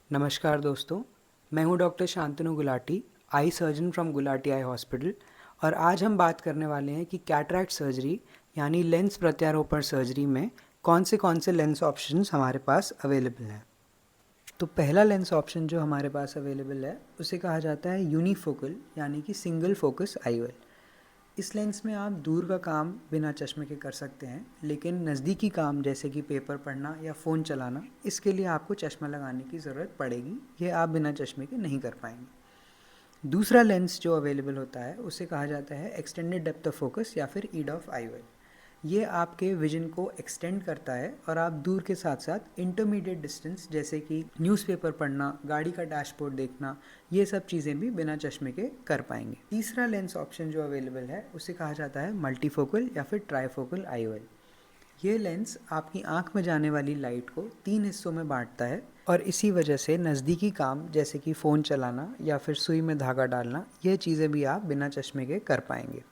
नमस्कार दोस्तों, मैं हूं doctor Shantanu Gulati, eye surgeon from Gulati eye hospital. और आज हम बात करने वाले हैं कि कैटरैक्ट सर्जरी यानी लेंस प्रत्यारोपण सर्जरी में कौन से लेंस ऑप्शंस हमारे पास अवेलेबल हैं। तो पहला लेंस ऑप्शन जो हमारे पास अवेलेबल है उसे कहा जाता है यूनिफोकल यानी कि सिंगल फोकस आईओएल। इस लेंस में आप दूर का काम बिना चश्मे के कर सकते हैं, लेकिन नज़दीकी काम जैसे कि पेपर पढ़ना या फ़ोन चलाना, इसके लिए आपको चश्मा लगाने की ज़रूरत पड़ेगी। ये आप बिना चश्मे के नहीं कर पाएंगे। दूसरा लेंस जो अवेलेबल होता है उसे कहा जाता है एक्सटेंडेड डेप्थ ऑफ फोकस या फिर ईड ऑफ आईओएल। ये आपके विजन को एक्सटेंड करता है और आप दूर के साथ साथ इंटरमीडिएट डिस्टेंस जैसे कि न्यूज़पेपर पढ़ना, गाड़ी का डैशबोर्ड देखना, ये सब चीज़ें भी बिना चश्मे के कर पाएंगे। तीसरा लेंस ऑप्शन जो अवेलेबल है उसे कहा जाता है मल्टीफोकल या फिर ट्राईफोकल आईओएल। ये लेंस आपकी आंख में जाने वाली लाइट को 3 हिस्सों में बांटता है और इसी वजह से नज़दीकी काम जैसे कि फ़ोन चलाना या फिर सुई में धागा डालना, ये चीज़ें भी आप बिना चश्मे के कर पाएंगे।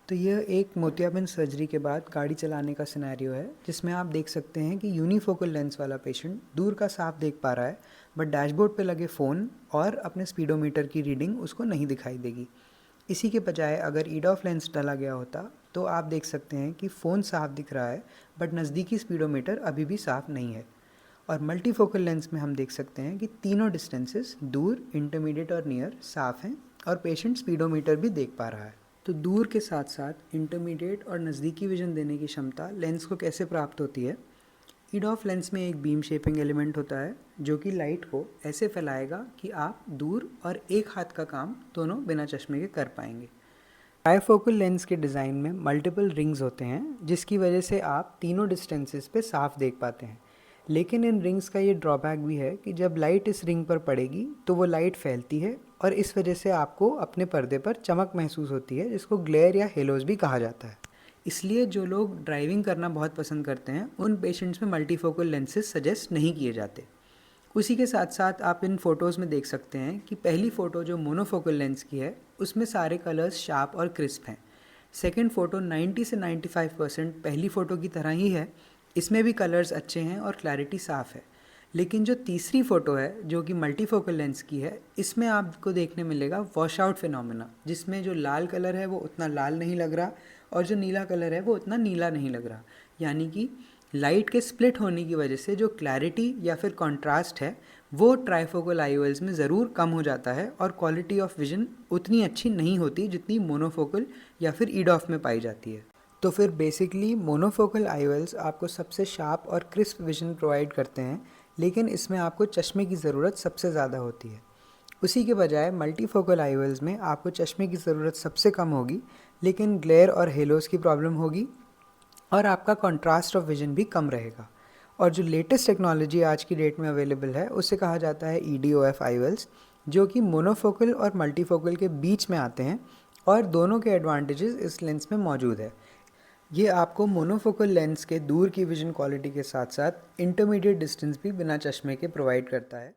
तो यह एक मोतियाबिंद सर्जरी के बाद गाड़ी चलाने का सिनेरियो है, जिसमें आप देख सकते हैं कि यूनिफोकल लेंस वाला पेशेंट दूर का साफ देख पा रहा है, बट डैशबोर्ड पे लगे फ़ोन और अपने स्पीडोमीटर की रीडिंग उसको नहीं दिखाई देगी। इसी के बजाय अगर ईड ऑफ लेंस डाला गया होता तो आप देख सकते हैं कि फ़ोन साफ दिख रहा है, बट नज़दीकी स्पीडोमीटर अभी भी साफ नहीं है। और मल्टीफोकल लेंस में हम देख सकते हैं कि तीनों डिस्टेंसेस दूर, इंटरमीडिएट और नियर साफ हैं और पेशेंट स्पीडोमीटर भी देख पा रहा है। तो दूर के साथ साथ इंटरमीडिएट और नज़दीकी विजन देने की क्षमता लेंस को कैसे प्राप्त होती है। ईड ऑफ लेंस में एक बीम शेपिंग एलिमेंट होता है जो कि लाइट को ऐसे फैलाएगा कि आप दूर और एक हाथ का काम दोनों बिना चश्मे के कर पाएंगे। ट्राईफोकल लेंस के डिज़ाइन में मल्टीपल रिंग्स होते हैं, जिसकी वजह से आप तीनों डिस्टेंसेस पे साफ देख पाते हैं। लेकिन इन रिंग्स का ये ड्रॉबैक भी है कि जब लाइट इस रिंग पर पड़ेगी तो वो लाइट फैलती है और इस वजह से आपको अपने पर्दे पर चमक महसूस होती है, जिसको ग्लेयर या हेलोज भी कहा जाता है। इसलिए जो लोग ड्राइविंग करना बहुत पसंद करते हैं उन पेशेंट्स में मल्टीफोकल लेंसेज सजेस्ट नहीं किए जाते। उसी के साथ साथ आप इन फ़ोटोज़ में देख सकते हैं कि पहली फ़ोटो जो मोनोफोकल लेंस की है उसमें सारे कलर्स शार्प और क्रिस्प हैं। सेकंड फ़ोटो 90 से 95% पहली फ़ोटो की तरह ही है, इसमें भी कलर्स अच्छे हैं और क्लैरिटी साफ़ है। लेकिन जो तीसरी फ़ोटो है जो कि मल्टीफोकल लेंस की है, इसमें आपको देखने मिलेगा वॉश आउट फिनोमेना, जिसमें जो लाल कलर है वो उतना लाल नहीं लग रहा और जो नीला कलर है वो उतना नीला नहीं लग रहा। यानी कि लाइट के स्प्लिट होने की वजह से जो क्लैरिटी या फिर कॉन्ट्रास्ट है वो ट्राईफोकल आईओएल्स में ज़रूर कम हो जाता है और क्वालिटी ऑफ विजन उतनी अच्छी नहीं होती जितनी मोनोफोकल या फिर ईड ऑफ में पाई जाती है। तो फिर बेसिकली मोनोफोकल आईओएल्स आपको सबसे शार्प और क्रिस्प विजन प्रोवाइड करते हैं, लेकिन इसमें आपको चश्मे की ज़रूरत सबसे ज़्यादा होती है। उसी के बजाय मल्टीफोकल आईओएल्स में आपको चश्मे की ज़रूरत सबसे कम होगी, लेकिन ग्लेयर और हेलोस की प्रॉब्लम होगी और आपका कॉन्ट्रास्ट ऑफ विजन भी कम रहेगा। और जो लेटेस्ट टेक्नोलॉजी आज की डेट में अवेलेबल है उसे कहा जाता है EDOF आईओएल्स, जो कि मोनोफोकल और मल्टीफोकल के बीच में आते हैं और दोनों के एडवांटेजेस इस लेंस में मौजूद है। ये आपको मोनोफोकल लेंस के दूर की विजन क्वालिटी के साथ साथ इंटरमीडिएट डिस्टेंस भी बिना चश्मे के प्रोवाइड करता है।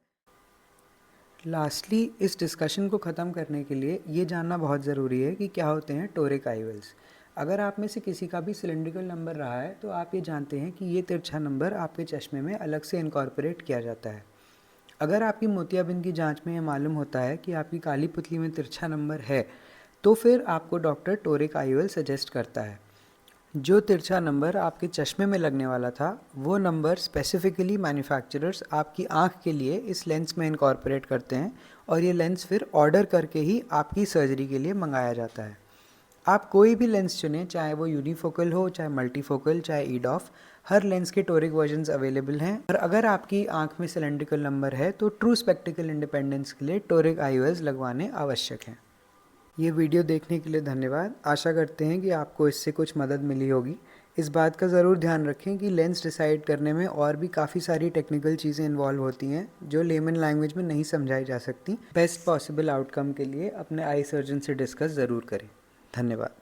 लास्टली इस डिस्कशन को ख़त्म करने के लिए ये जानना बहुत ज़रूरी है कि क्या होते हैं टोरिक आईओएल्स। अगर आप में से किसी का भी सिलेंड्रिकल नंबर रहा है तो आप ये जानते हैं कि ये तिरछा नंबर आपके चश्मे में अलग से इनकॉर्पोरेट किया जाता है। अगर आपकी मोतियाबिंद की जांच में ये मालूम होता है कि आपकी काली पुतली में तिरछा नंबर है, तो फिर आपको डॉक्टर टोरिक आईओएल सजेस्ट करता है। जो तिरछा नंबर आपके चश्मे में लगने वाला था वो नंबर स्पेसिफिकली मैन्युफैक्चरर्स आपकी आँख के लिए इस लेंस में इनकॉर्पोरेट करते हैं और ये लेंस फिर ऑर्डर करके ही आपकी सर्जरी के लिए मंगाया जाता है। आप कोई भी लेंस चुनें, चाहे वो यूनिफोकल हो, चाहे मल्टीफोकल, चाहे ईड ऑफ, हर लेंस के टोरिक वर्जन्स अवेलेबल हैं। और अगर आपकी आंख में सिलेंड्रिकल नंबर है तो ट्रू स्पेक्टिकल इंडिपेंडेंस के लिए टोरिक आईओएल्स लगवाने आवश्यक हैं। ये वीडियो देखने के लिए धन्यवाद। आशा करते हैं कि आपको इससे कुछ मदद मिली होगी। इस बात का ज़रूर ध्यान रखें कि लेंस डिसाइड करने में और भी काफ़ी सारी टेक्निकल चीज़ें इन्वॉल्व होती हैं जो लेमन लैंग्वेज में नहीं समझाई जा सकती। बेस्ट पॉसिबल आउटकम के लिए अपने आई सर्जन से डिस्कस ज़रूर करें। धन्यवाद।